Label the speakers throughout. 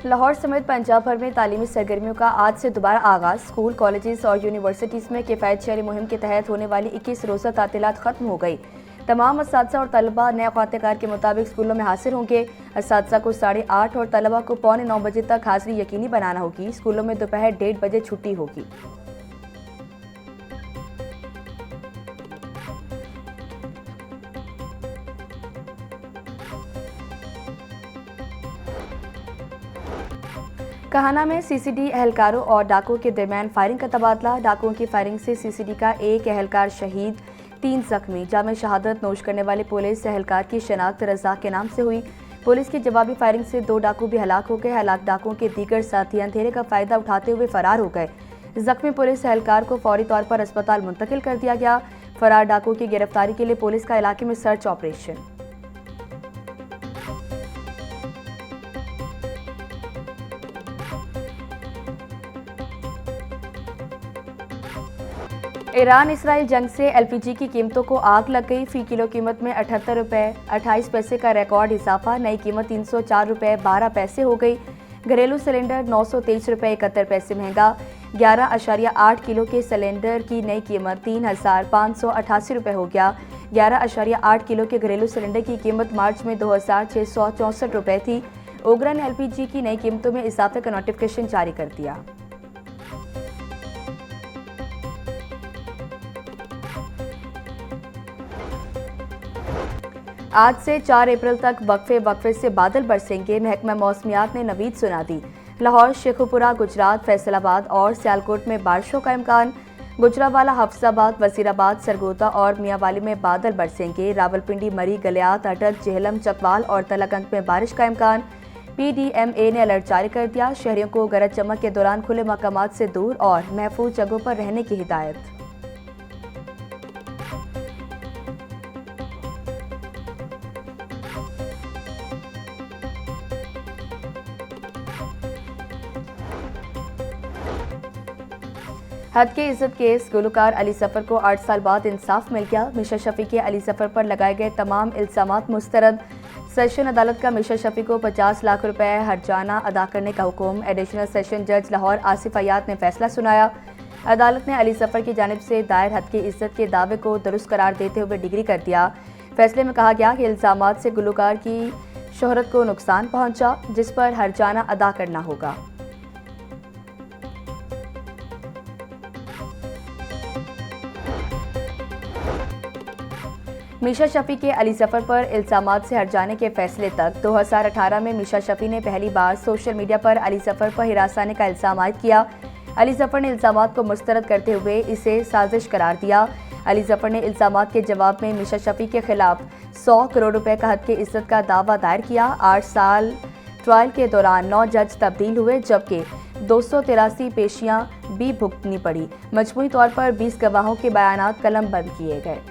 Speaker 1: लाहौर समेत पंजाब भर में तालीमी सरगर्मियों का आज से दोबारा आगाज। स्कूल, कॉलेजेस और यूनिवर्सिटीज़ में किफ़ायत शहरी मुहिम के तहत होने वाली 21 रोज़ा तातीलात खत्म हो गई। तमाम असातिज़ा और तलबा नए ख़ातेकार के मुताबिक स्कूलों में हाजिर होंगे। असातिज़ा को 8:30 और तलबा को 8:45 बजे तक हाजिरी यकीनी बनाना होगी। स्कूलों में दोपहर 1:30 बजे छुट्टी होगी। कहाना में सीसीडी एहलकारों और डाकुओं के दरमियान फायरिंग का तबादला। डाकुओं की फायरिंग से सीसीडी का एक एहलकार शहीद, 3 जख्मी। जाम शहादत नोश करने वाले पुलिस एहलकार की शनाख्त रज़ाक के नाम से हुई। पुलिस की जवाबी फायरिंग से 2 डाकू भी हलाक हो गए। हलाक डाकुओं के दीगर साथी अंधेरे का फायदा उठाते हुए फरार हो गए। जख्मी पुलिस एहलकार को फौरी तौर पर अस्पताल मुंतकिल कर दिया गया। फरार डाकुओं की गिरफ्तारी के लिए पुलिस का इलाके में सर्च ऑपरेशन। ईरान इसराइल जंग से एलपीजी की कीमतों को आग लग गई। फी किलो कीमत में 78 रुपये 28 पैसे का रिकॉर्ड इजाफा। नई कीमत 304 रुपये 12 पैसे हो गई। घरेलू सिलेंडर 923 रुपये 71 पैसे महंगा। 11.8 किलो के सिलेंडर की नई कीमत 3,588 रुपये हो गया। 11.8 किलो के घरेलू सिलेंडर की कीमत मार्च में 2,664 रुपये थी। ओगरा ने एलपीजी की नई कीमतों में इजाफे का नोटिफिकेशन जारी कर दिया। आज से 4 अप्रैल तक वक्फे से बादल बरसेंगे। महकमा मौसमियात ने नवीद सुना दी। लाहौर, शेखुपुरा, गुजरात, फैसलाबाद और सियालकोट में बारिशों का इम्कान। गुजरावाला, हफ्साबाद, वजीराबाद, सरगोदा और मियांवाली में बादल बरसेंगे। रावलपिंडी, मरी, गलियात, अटक, जेहलम, चकवाल और तलाकंद में बारिश का इम्कान। PDMA ने अलर्ट जारी कर दिया। शहरियों को गरज चमक के दौरान खुले मकामात से दूर और महफूज जगहों पर रहने की हिदायत। हद के इज्जत केस, गुलकार अली सफर को 8 साल बाद इंसाफ मिल गया। मिशा शफी के अली सफर पर लगाए गए तमाम इल्जामात मुस्तरद। सेशन अदालत का मिशा शफी को 50 लाख रुपए हर्जाना अदा करने का हुक्म। एडिशनल सेशन जज लाहौर आसिफ अयाद ने फैसला सुनाया। अदालत ने अली सफर की जानिब से दायर हद की इज्जत के दावे को दुरुस्त करार देते हुए डिग्री कर दिया। फैसले में कहा गया कि इल्जामात से गुलकार की शोहरत को नुकसान पहुंचा, जिस पर हर्जाना अदा करना होगा। मिशा शफी के अली सफर पर इल्जामात से हट जाने के फैसले तक 2018 में मिशा शफी ने पहली बार सोशल मीडिया पर अली सफर पर हिरासाने का इल्जाम आयद किया। अली सफर ने इल्जामात को मुस्तरद करते हुए इसे साजिश करार दिया। अली सफर ने इल्जामात के जवाब में मिशा शफी के खिलाफ 100 करोड़ रुपए का हद के इज्जत का दावा दायर किया। 8 साल ट्रायल के दौरान 9 जज तब्दील हुए, जबकि 283 पेशियां भी भुगतनी पड़ी। मजमूई तौर पर 20 गवाहों के बयानात कलम बंद किए गए।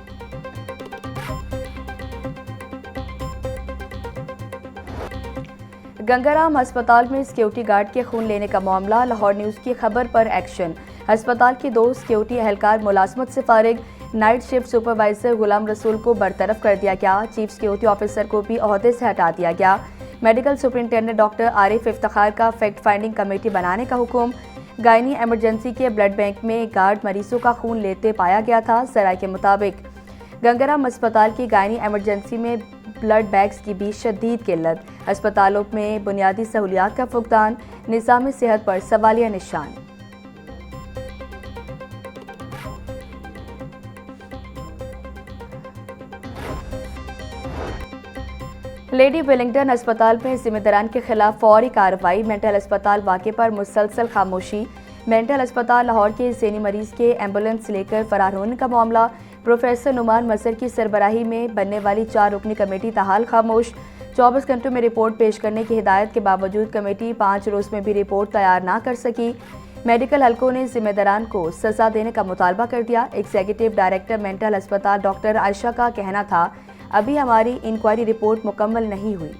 Speaker 1: गंगाराम अस्पताल में सिक्योरिटी गार्ड के खून लेने का मामला। लाहौर न्यूज़ की खबर पर एक्शन। अस्पताल के 2 सिक्योरिटी एहलकार मुलाजमत से फारिग। Night shift supervisor Ghulam Rasool को बरतरफ कर दिया गया। चीफ सिक्योरिटी ऑफिसर को भी ओहदे से हटा दिया गया। Medical superintendent doctor Arif Iftikhar का फैक्ट फाइंडिंग कमेटी बनाने का हुक्म। गायनी एमरजेंसी के ब्लड बैंक में गार्ड मरीजों का खून लेते पाया गया था। जराये के मुताबिक गंगाराम अस्पताल की गायनी एमरजेंसी में ब्लड बैग्स की भी शदीद किल्लत। अस्पतालों में बुनियादी सहूलियात का फुकदान, निज़ाम सेहत पर सवालिया निशान। लेडी वेलिंगटन अस्पताल में जिम्मेदारान के खिलाफ फौरी कार्रवाई। मेंटल अस्पताल वाक़े पर मुसलसल खामोशी। मेंटल अस्पताल लाहौर के ज़हनी मरीज के एम्बुलेंस लेकर फरार होने का मामला। प्रोफेसर नुमान मसर की सरबराही में बनने वाली 4 रुकनी कमेटी ताहाल खामोश। 24 घंटों में रिपोर्ट पेश करने की हिदायत के बावजूद कमेटी 5 रोज़ में भी रिपोर्ट तैयार ना कर सकी। मेडिकल हलकों ने जिम्मेदारान को सजा देने का मुतालबा कर दिया। एग्जीक्यूटिव डायरेक्टर मेंटल अस्पताल डॉक्टर आयशा का कहना था, अभी हमारी इंक्वायरी रिपोर्ट मुकम्मल नहीं हुई।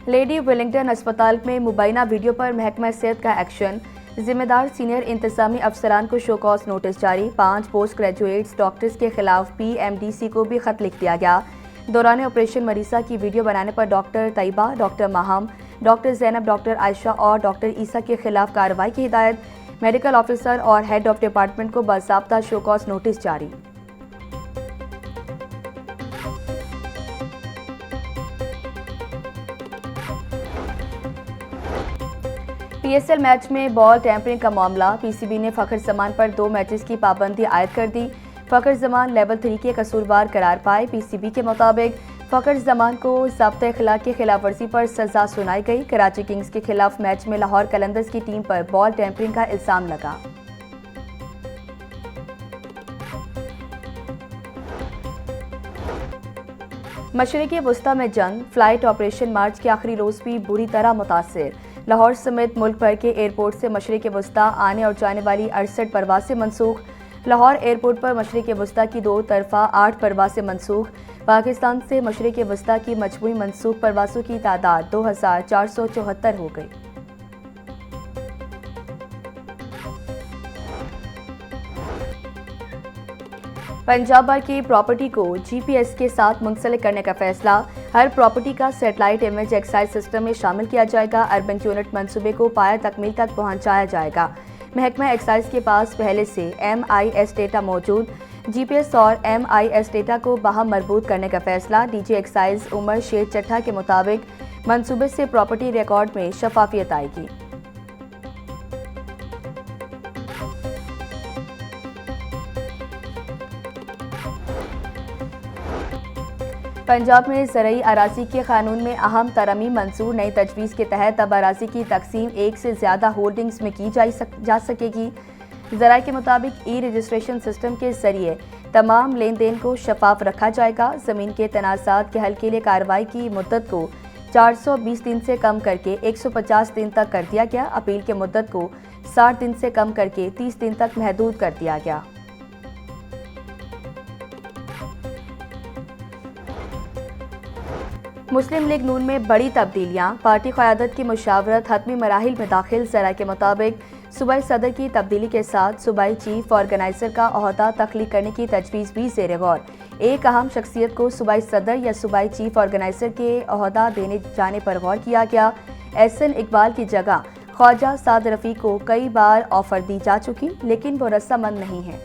Speaker 1: लेडी वेलिंगटन अस्पताल में मुबैना वीडियो पर महकमा सेहत का एक्शन। जिम्मेदार सीनियर इंतजामी अफसरान को शो कॉज नोटिस जारी। 5 पोस्ट ग्रेजुएट्स डॉक्टर्स के खिलाफ PMDC को भी खत लिख दिया गया। दौरान ऑपरेशन मरीसा की वीडियो बनाने पर doctor Tayyaba, doctor Maham, doctor Zainab, doctor Ayesha और डॉक्टर ईसा के खिलाफ कार्रवाई की हिदायत। मेडिकल ऑफिसर और हेड ऑफ डिपार्टमेंट को बाज़ाब्ता शो कॉज नोटिस जारी। PSL मैच में बॉल टैंपरिंग का मामला। PCB ने फखर जमान पर 2 मैचेस की पाबंदी आयद कर दी। फखर जमान लेवल 3 के कसूरवार करार पाए। PCB के मुताबिक फखर जमान को ज़ाब्ता अखलाक की खिलाफ वर्जी पर सजा सुनाई गई। कराची किंग्स के खिलाफ मैच में लाहौर कलंदर्स की टीम पर बॉल टैंपरिंग का इल्जाम लगा। मशरिक़ी वुस्ता में जंग। फ्लाइट ऑपरेशन मार्च के आखिरी रोज भी बुरी तरह मुतासिर। लाहौर समेत मुल्क भर के एयरपोर्ट से मशरिक़ी वुस्ता आने और जाने वाली 68 परवासें मनसूख। लाहौर एयरपोर्ट पर मशरिक़ी वुस्ता की 2 तरफा 8 परवासें मनसूख। पाकिस्तान से मशरिक़ी वुस्ता की मजमूई मनसूख परवासों की तादाद 2474 हो गई। पंजाब भर की प्रॉपर्टी को GPS के साथ मुंसलिक करने का फैसला। हर प्रॉपर्टी का सैटेलाइट इमेज एक्साइज सिस्टम में शामिल किया जाएगा। अर्बन यूनिट मंसूबे को पाया तकमील तक पहुंचाया जाएगा। महकमा एक्साइज के पास पहले से MIS डेटा मौजूद। GPS और MIS डेटा को बाहम मरबूत करने का फैसला। DG एक्साइज उमर शेर चट्टा के मुताबिक मंसूबे से प्रॉपर्टी रिकॉर्ड में शफाफियत आएगी। पंजाब में ज़रई अराजी के कानून में अहम तरमीम मंजूर। नई तजवीज़ के तहत अब अराजी की तकसीम 1 से ज़्यादा होल्डिंग्स में की जा सकेगी। ज़राए के मुताबिक रजिस्ट्रेशन सिस्टम के जरिए तमाम लेन देन को शफाफ रखा जाएगा। ज़मीन के तनाज़ात के हल के लिए कार्रवाई की मुद्दत को 420 दिन से कम करके 150 दिन तक कर दिया गया। अपील की मुद्दत को 60 दिन से कम करके 30 दिन तक महदूद कर दिया गया। मुस्लिम लीग नून में बड़ी तब्दीलियां। पार्टी क़यादत की मुशावरत हतमी मराहिल में दाखिल। ज़राए के मुताबिक सूबाई सदर की तब्दीली के साथ सूबाई चीफ ऑर्गेनाइजर का ओहदा तख्लीक करने की तजवीज़ भी ज़ेर गौर। एक अहम शख्सियत को सूबाई सदर या सूबाई चीफ ऑर्गेनाइजर के ओहदा देने जाने पर गौर किया गया। SN इकबाल की जगह ख्वाजा साद रफ़ी को कई बार ऑफर दी जा चुकी, लेकिन वो रस्सामंद नहीं है।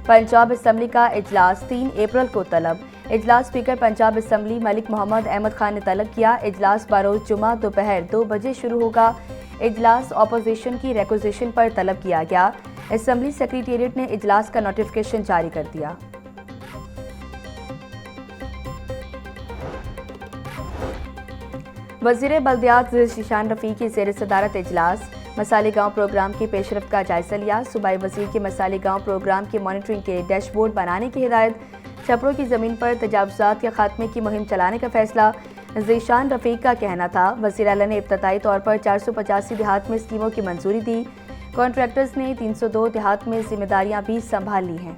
Speaker 1: पंजाब असम्बली का इजलास 3 अप्रैल को तलब। इजलास स्पीकर पंजाब असम्बली मलिक मोहम्मद अहमद खान ने तलब किया। इजलास बरोज़ जुमा दोपहर 2 बजे शुरू होगा। इजलास अपोजिशन की रिक्वेजिशन पर तलब किया गया। असम्बली सेक्रेटेरिएट ने इजलास का नोटिफिकेशन जारी कर दिया। वज़ीर बल्दियात ज़ीशान रफ़ी की ज़ेर सदारत इजलास। मसाले गांव प्रोग्राम की पेशरफ्त का जायजा लिया। सूबाई वज़ीर के मसाले गांव प्रोग्राम की मॉनिटरिंग के डैशबोर्ड बनाने की हिदायत। छपरों की ज़मीन पर तजावुज़ात के खात्मे की मुहिम चलाने का फैसला। ज़ीशान रफ़ीक का कहना था, वज़ीर आला ने इब्तदाई तौर पर 485 देहात में स्कीमों की मंजूरी दी। कॉन्ट्रैक्टर्स ने 302 देहात में जिम्मेदारियां भी संभाल ली हैं।